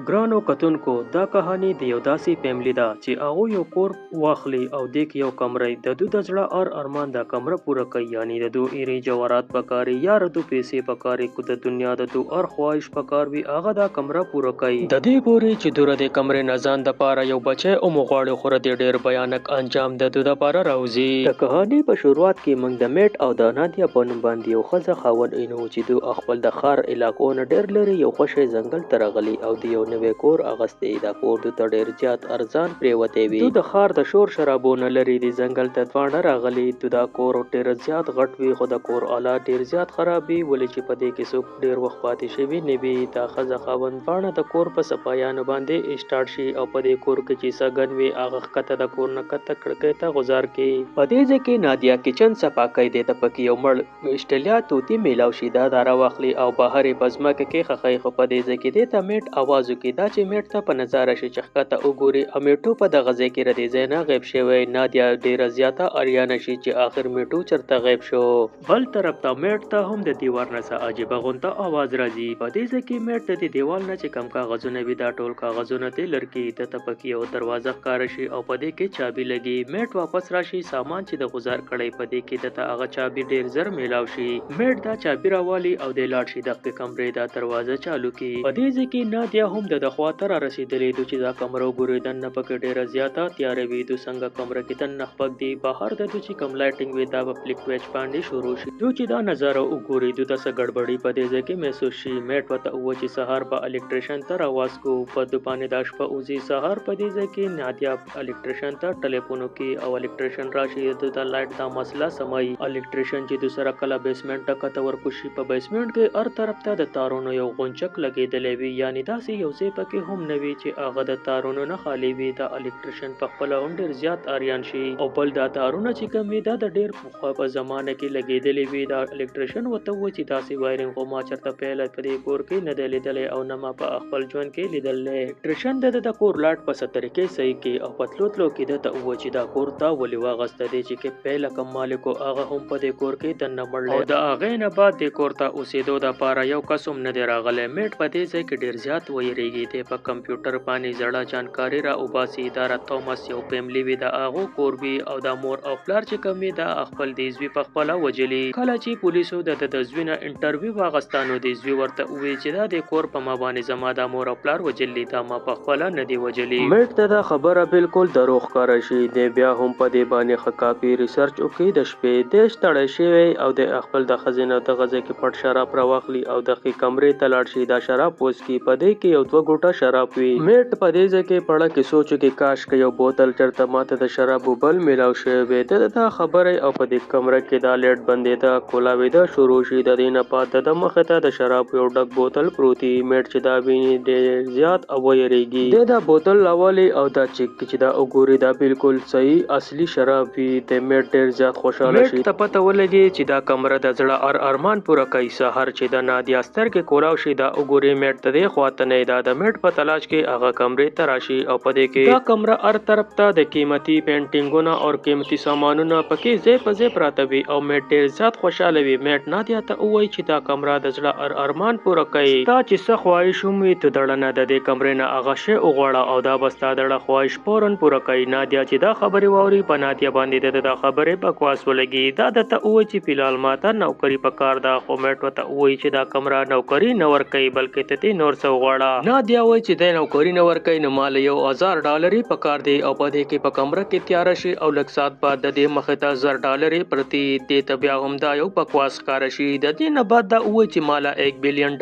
ګرانو کتونکو دا کهاني د یو داسې فیملی ده چې هغه یو کور واخلي او د یو کمرې د دو د زړه ارمان دا کمره پوره کوي، یعنی د دو ایری جواهرات پکاري یا د دو پیسې پکاري کو د دنیا د دو ار خواهش پکار وي هغه دا کمره پوره کوي. د دې پوری چې دوره د کمرې نزان د پاره یو بچي او مغواړي خور د ډیر بیانک انجام د دو د پاره راوځي. د کهاني په شروعات کې موږ د میټ او د نادیا په نوم باندې یو خزه خاون اینو چې دو خپل د خار علاقو نه ډیر لري یو خوشي ځنګل ته راغلي او د یو نوې کور اغستې دا کور د ډیر زیات ارزان پریوته وي. د خار د شور شرابونه لري د ځنګل ته ځوانه راغلي دا کور ډیر زیات غټ وي خو د کور اعلی ډیر زیات خرابي ولې چې په دې کې څوک ډیر وخت پاتې شوی نه وي. دا خزه خاوند باندې د کور په صفایانو باندې سٹارټ شي او په دې کور کې چې سګن وي هغه کته د کور نه کته کړکې ته گزار کې په دې ځکه نادیا کچن صفا کوي د پکې یو مړ استلیا توتی میلاو شي دا دارا واخلي او بهر پزما کې خخای خو په دې ځکه د میټ आवाज وکي دا چې میټ ته په نظر شي چې ښکته وګوري امیټو په دغه ځای کې ردی زینا غیب شوی. نادیا ډیره زیاته اریانه شي چې آخر میټو چرته غیب شو. بل طرف ته میټ ته هم د دیوار نه څه عجیب غونته आवाज راځي. په دې ځکه میټ د دیوال نه چې کم کاغذونه وي دا ټول کاغذونه ته لړکی د تپکی او دروازه ښکار شي او په دې کې چابي لګي. میټ واپس راشي سامان چې د گزار کړي په دې کې د هغه چابي ډیر زر میلاو شي. میټ دا چابي راوالي او د لاړ شي د کمرې دا دروازه چالو کی. په دې ځکه نادیا هم د خواته را رسیدلې دوی چې دا کمره وګوري د نه پکې ډیره زیاته تیار وي. دوی څنګه کمره کې تن نخپک دی بهر د دوی چې کم لایټینګ وي دا په فلیک ویچ باندې شروع شي. دوی چې دا نظر وګوري دوی د څه ګډوډي په دې ځکه محسوس شي. میټ وته و چې سهار په الکتریشن ته راواز کو په د باندې داش په اوزي سهار په دې ځکه نادیا الکتریشن ته ټلیفون کوي او الکتریشن راشي د لایټ دا مسله سمای. الکتریشن چې دوی سره کله بیسمنت ته کته ورکوشي په بیسمنت کې هر طرف ته د تارونو یو غونچک لګیدلې وي یعنی داسې یو ځای پکې هم نوي چې هغه د تارونو نه خالی وي. دا الکتریشن په خپل هم ډیر زیات اریان شي او بل دا تارونه چې کم وي دا د ډیر په زمانه کې لګیدلې وي. دا الکتریشن وته و چې داسې وایرینګ خو ما چرته پیل په دې کور کې نه لیدلې او نه ما په خپل ژوند کې لیدلې. الکتریشن د کور لاټ په سترګې صحیح کې او پتلوتلو کې د ته و چې دا کور تا ولې واغسته دي چې پیل کم مالکو هغه هم په دې کور کې د نمړل او دا هغه نه بعد د کور ته اوسېدو د پاره یو قسم نه دی راغلی. میټ په دې ځای کې ډیر زیات ویریږي ته په کمپیوټر باندې زړه جانکاری را وباسي. اداره توماس یو فیملی وی د هغه کور وی او د مور او پلار چې کم وی د خپل د زوی په خپل وجلی. کله چې پولیسو د زوینه انټرویو واغستانو د زوی ورته وی چې د کور په ما باندې زما د مور او پلار وجلی دا ما په خپل نه دی وجلی. میټ ته دا خبره بالکل دروغ کار شي. د بیا هم په دې باندې خکاپی ریسرچ وکي د شپې د شتړې شوی او د خپل د خزینه د غزه کې پټ شراب راوخلی او د کمرې ته لاړ شي دا شراب پوس کی په دې کې یو دوه ګوټه شراب وی. میټ په دې ځکه پړه کې سوچ کې کاش کې یو بوتل چرته ماته د شرابو بل میلاو شوی دا خبره او په دې کمره کې دا لیټ بندې دا کولاوي دا شروع شي د دې نه پات د مخه ته د شراب یو ډک بوتل پروتي. میټ چې دا ویني ډېر زیات او یریږي دا بوتل لاولي او دا چې دا وګوري دا بالکل صحیح اصلي شراب وي. د میټ ډېر زیات خوشاله شي. ته پته ولګي چې دا کمره د زړه ارمان پوره کوي. سحر چې د نادیا سترګې کولاو شي دا وګوري میټ ته د خواته نه دا د میټ په تلاش کې هغه کمرې ته راشي او په دې کې دا کمره هر طرف ته د قیمتي پینټینګونو او قیمتي سامانونو پکې ځای په ځای پراته وي او میټ ډېر زیات خوشاله وي. میټ نادیا ته وایي چې دا کمره د زړه ارمان پوره کوي. تا چې څه خواهش هم وي ته دړه نه د دې کمرې نه هغه شی وغواړه او دا بس تا دړه خواهش فورن پوره کوي. نادیا چې دا خبرې واوري په نادیا باندې د خبرې بکواس ولګي. دا د ته وایي چې فلحال ماته نوکری پکار ده خو میټ وته وایي چې دا کمره نوکری نه ورکوي بلکې ته نور څه وغواړه. نادیا وایي چې د نوکری نه ورکوي نو مال $1000 پکار دی او په دې کې په کمره کې تیار شي او لږ سات بعد د دې مخه ته $1000 پرتی دې ته بیا هم دا یو بکواس کار شي. د دې نه بعد دا وایي چې مالا $1 بلین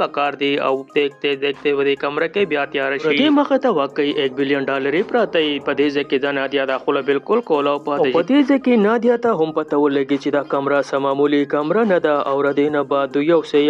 پکار دی او دیکھتے و دې کمره کې بیا تیار شي. دې مخه ته واقعي $1 بلین پراته په دې ځکه د نادیا د خپل بالکل کولا په دې ځکه نادیا ته هم پته ولګي چې دا کمره سمامولي کمره نه ده او ر دې نه بعد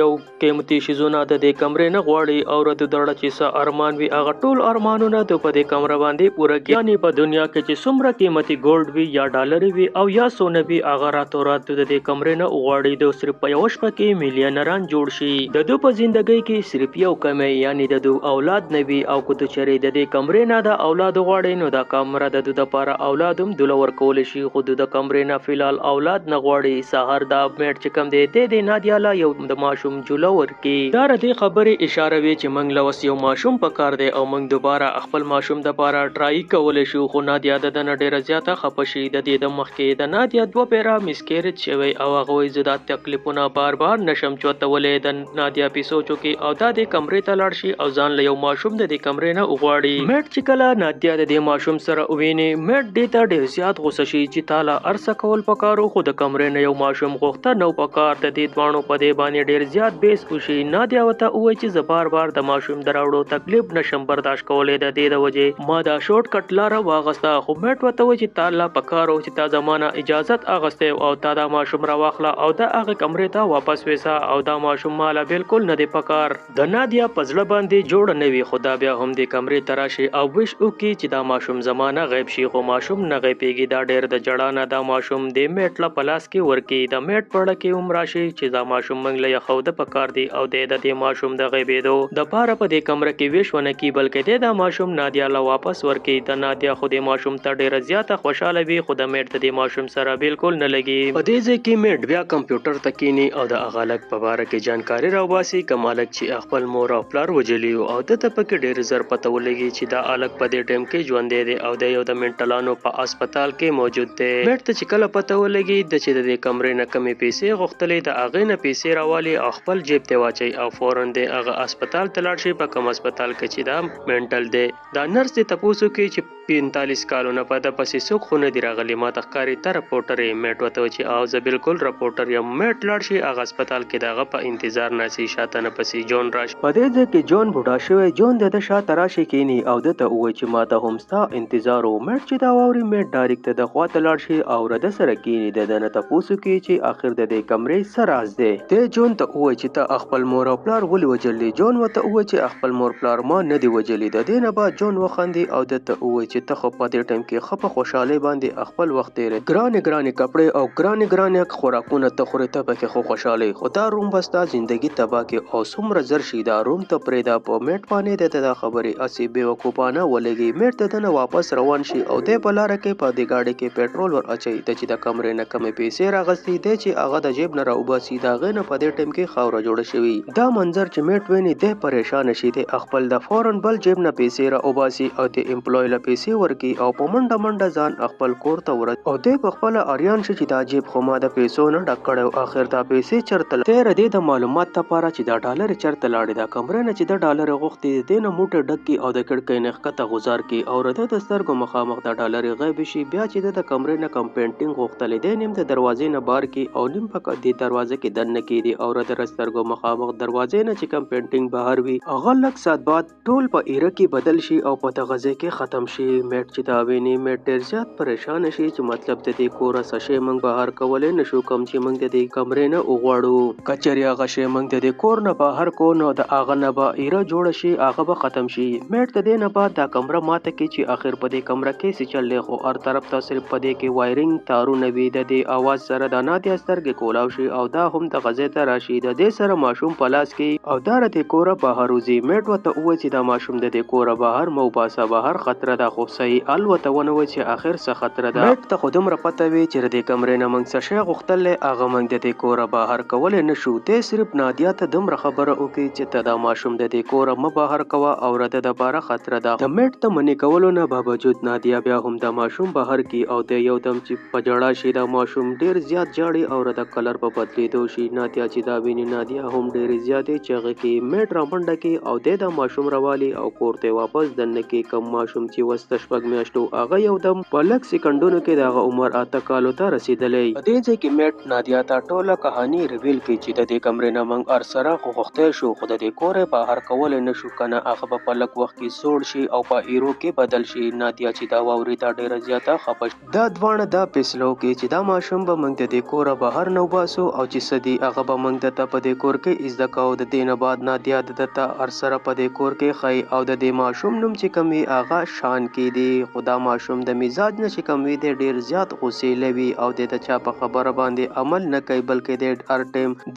یو قیمتي شیزونه د دې کمرې نه غواړي او ر د دړه چې څه ارمان وي هغه ټول ارمانونه ته په دې کمره باندې پوره یعنی په دنیا کې چې څومره قیمتي ګولډ وي یا ډالر وي او یا سونه وي هغه راتو رات د دې کمرې نه وغواړي. د صرف په یو شپه کې میلیونران جوړ شي. د دو په ژوندۍ کې صرف یو کمی یعنی د دو اولاد نه وي او کو ته چرې د دې کمرې نه د اولاد غواړي نو دا کمره د دو لپاره اولاد هم دل ورکول شي خو د کمرې نه فلال اولاد نه غواړي. سحر دا میټ چې کم دی د نادیا لا یو د ماشوم جوړ ورکی. دا د خبرې اشاره وی چې منګ له اوس یو ماشوم په کار دی او موږ دوباره خپل ماشوم د پاره ټرای کولی شو خو نادیا د دنه ډیره زیاته خفه شي. د دې د مخکې د نادیا 2 پیره مسکیریج شوی او هغه وایي زه دا تکلیفونه بار بار نشم چوتولی. د نادیا په سوچو کې او دا د کمرې ته لاړ شي او ځان له یو ماشوم د دې کمرې نه وغواړي. میټ چې کله نادیا د دې ماشوم سره وویني میټ دې ته ډیر زیات غوسه شي چې تاله ارسه کول پکارو خو د کمرې نه یو ماشوم غوښته نو پکار. د دې دوانو په دې باندې ډیر زیات بیس وشي. نادیا ورته ووایي چې زه بار بار د ماشوم د راوړو تکلیف نشم برداشت کولی د دې د وجې ما دا شورټ کټ لاره واغسته. خو میټ ورته ووایي چې تاله پکارو چې تا زمانه اجازت اغستی او تا دا ماشوم راواخله او د هغه کمرې ته واپس ویسه او دا ماشوم ماله بالکل نه دی پکار. د نادیا په زړه باندې جوړه نه وي خو دا بیا هم د کمرې ته راشي او وش وکړي چې دا ماشوم زمانه غیب شي خو ماشوم نه غیبېږي. دا ډیر د جړا نه دا ماشوم د میټ له په لاس کې ورکړي. د میټ په اړه کې هم راشي چې دا ماشوم موږ له یخوده پکار دی او د دې ماشوم د غیبېدو د پاره په دې کمره کې ویش ونه کړي بلکې د ماشوم نادیا له واپس ورکړي. د نادیا خو د ماشوم ته ډیره زیاته خوشاله وي خو د میټ د ماشوم سره بالکل نه لګي. په دې ځای کې میټ بیا کمپیوټر ته کینی او د هغه هلک په باره کې جانکاري راوباسي کوم هلک چې خپل مور او پلار وجلي او د ته پکې ډیر زر پته ولګي چې دا هلک په دې ټیم کې ژوندی دی او د یو د منټلانو په هسپتال کې موجود دی. میټ ته چې کله پته ولګي د چې د کمرې نه کمې پیسې غوښتلې د هغې نه پیسې راوالي او خپل جیب ته واچي او فورا د هغه هسپتال ته لاړ شي په کوم هسپتال کې چې دا منټل دی. دا نرس دې تپوسو کوي چې 45 کالونه په د پسې څوک خو نه دی راغلی ما ته ښکاري ته رپورټر یې. میټ ورته وایي چې او زه بالکل رپورټر یم. میټ لاړ شي هغه هسپتال کې د هغه په انتظار ناسي شاته نه پسې جون راشي. په دې ځای کې جون بوډا شوی. جون د شاته راشي کینی او د ته وایي چې ما ته هم ستا انتظار و. میټ چې دا واوري میټ ډایرکټ د خواته لاړ شي او د سره کینی د نه تپوسو کوي چې اخر د دې کمرې څه راز دی. ته جون ته وایي چې ته خپل مور او پلار ولې وجلې. جون ورته وایي چې خپل مور پلار ما نه دی وجلې. د دې نه بعد جون وخندي او د ته وایي چې ته خو په دې ټایم کې خپه خوشحالۍ باندې خپل وخت تیرې ګرانې کپړې او ګرانې خوراکونه ته خورې ته پکې خو خوشحالۍ خو دا روم به ستا زندګي تباه کې او څومره زر شي دا روم ته پرېږده. په میټ باندې د دا خبرې هسې بېوقوفانه ولګي. میټ د ده نه واپس روان شي او دی په لاره کې په دې ګاډۍ کې پېټرول ور اچوي. د چې د کمرې نه کمې پیسې راغستې دی چې هغه د جیب نه راوباسي د هغې نه په دې ټایم کې خاوره جوړه شوي. دا منظر چې میټ ویني دی پریشانه شي. دی خپل د فورا بل جیب نه پیسې راوباسي او د امپلوی له پیسې ورکړي او په منډه ځان خپل کور ته ورځي او دی په خپله اریان شي چې دا جیب خو ما د پیسو نه ډک کړی اخر دا پیسې چېرته تېره دی د معلومات دپاره چې دا ډالر چېرته لاړې. دا کمرې نه چې د ډالر غوښتې د دې نه موټې ډک کړي او د کړکۍ نه ښکته غوځار کړي او د د سترګو مخامخ د ډالر غیب شي. بیا چې د کمرې نه کم پینټینګ غوښتلی دی نیم د دروازې نه بار کړي او نیم په دې دروازه کې دننه کېږدي او د سترګو مخامخ دروازې نه چې کم پینټینګ بهر وي هغه لږ ساعت بعد ټول په ایره کې بدل شي او په دغه ځای کې ختم شي. میټ چې دا ویني میټ ډېر زیات پریشان شي چې مطلب د دې کوره څه شی موږ بهر کولی نشو کوم چې موږ د دې کمرې نه وغواړو. کچرې هغه شی موږ د دې کور نه بهر کو نو د هغه نه به ایره جوړه شي هغه به ختم شي. میټ د دې نه بعد دا کمره ماته کړي چې آخر په دې کمره کې څه چل دی خو هر طرف ته صرف په دې کې وایرینګ تارونه وي. د دې اواز سره د نادیا سترګې کولاو شي او دا هم د غځې ته راشي. د دې سره ماشوم په لاس کې او دا د دې کوره بهر وځي. میټ ورته ووایي چې دا ماشوم د دې کوره بهر مه وباسه بهر خطره ده خو صحیح الوته ونه وایي چې آخر څه خطره ده. میټ ته خو دومره پته وي چې د دې کمرې نه موږ څه شی غوښتلی هغه موږ د دې کوره بهر کولی نه شو. دی صرف نادیا ته دومره خبره وکړي چې ته دا ماشوم د دې کوره مه بهر کوه او د ده دپاره خطره ده. د میټ ته منې کولو نه باوجود نادیا بیا هم دا ماشوم بهر کړي او دی یو دم چې په ژړا شي دا ماشوم ډېر زیات ژاړي او د کلر په بدلېدو شي. نادیا چې دا ویني نادیا هم ډېرې زیاتې چغې کوي. میټ رامنډه کوي او دی دا ماشوم راوالي او کور ته واپس دننه کوي. کوم ماشوم چې وسته 6 میاشتو هغه یو دم په لږ سکندونو کې د هغه عمر 8 کالو ته رسېدلی. په دې ځای کې میټ نادیا ته ټوله کهاني ریویل کړي چې د دې کمرې نه موږ هر سره خو غوښتی شو خو د دې کور یې بهر کولی نه شو که نه هغه به په لږ وخت کې سوړ شي او په ایرو کې بدل شي. نادیا چې دا واوري دا ډېره زیاته خفه شي. دا دواړه دا فیصله وکړي چې دا ماشوم به موږ د دې کوره بهر نه وباسو او چې څه دي هغه به موږ د ته په دې کور کې زده کوو. د دې نه بعد نادیا د ده ته هر سره په دې کور کې ښایي او د دې ماشوم نوم چې کوم وي هغه شان کېږدي. خو دا ماشوم د مزاج نه چې کوم وي دی ډېر زیات غوسیله وي او د چا په خبره باندې عمل نه کوي بلکې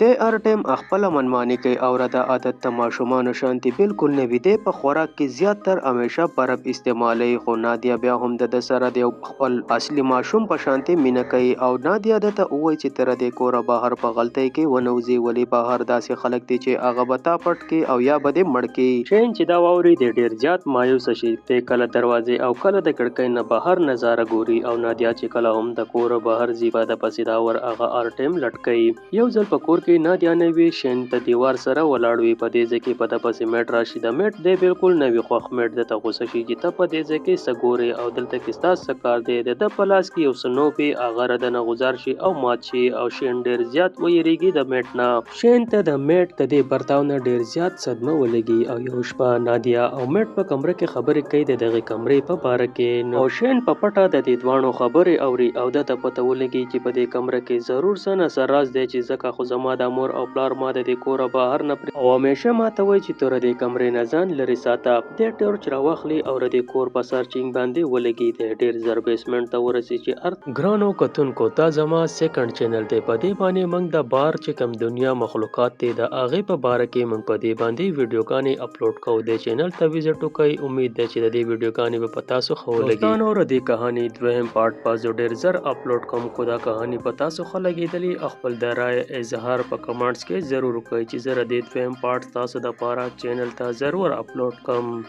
د هر ټایم خپله منماني کوي او د عادت د ماشومانو شانتي بالکل نه وي. دی په خوراک کې زیاتر همیشه برف استعمالوي خو نادیا بیا هم د سره د خپل اصلي ماشوم په شانتي مینه کوي او نادیا د ته ووایي چې تر دې کوره بهر په غلطۍ کې ونه وځي ولې بهر داسې خلک دي چې هغه به تا پټ کړي او یا به دې مړ کړي. شین چې دا واوري د ډیر زیات مایوس شي، ته کله دروازې او کله د کړکۍ نه بهر نظاره ګوري او نادیا چې کله هم د کور بهر ځي په د پسې دا ور هغه ارټم لټکوي. یو ځل په کور کې نادیا نه وي، شین ته دیوار سره ولاړ وي، په دې ځای کې په د پسې میټ راشي. د میټ دی بالکل نوي خوښ میټ د ته غوسه شي چې ته په دې ځای کې څه ګورې او دلته کې ستا څه کار دی. د ده په لاس کې یو څه نوبې هغه ردنه غوځار شي او مات شي او شین ډیر زیات ویریږي د میټ نه. شین ته د میټ د دې برتاو نه ډیر زیات صدمه ولګي او یو شپه نادیا او میټ په کمره کې خبرې کوي د دغه کمرې په باره کې. نو شین په پټه د دې دواړو خبرې اوري او د ته پته ولګي چې په دې کمره کې ضرور څه نه څه راز دی چې ځکه خو زما د مور او پلار ما د دې کوره بهر نه پرې او همیشه ماته وایي چې تر دې کمرې نه ځان لرې ساته. د ټورچ راواخلي او د کور په سرچینګ باندې ولګي. د ډیر زر بیسمنټ ته ورسي چې ګرانو کتونکو تا زما سیکنډ چینل دی، په دې باندې موږ د بار چې کم دنیا مخلوقات دی د هغې په باره کې موږ په دې باندې ویډیوګانې اپلوډ کوو. د چینل ته ویزټ وکړئ. امید ده چې د دې ویډیوګانې به په تاسو ښه ولګي. دوستانو د دې کهاني دویم پارټ په ډیر زر اپلوډ کوم، خو دا کهاني په تاسو ښه لګېدلې خپل د رائے اظهار په کمنټس کې ضرور وکړئ چې زه د دې دویم پارټ تاسو د پاره چینل ته ضرور اپلوډ کوم.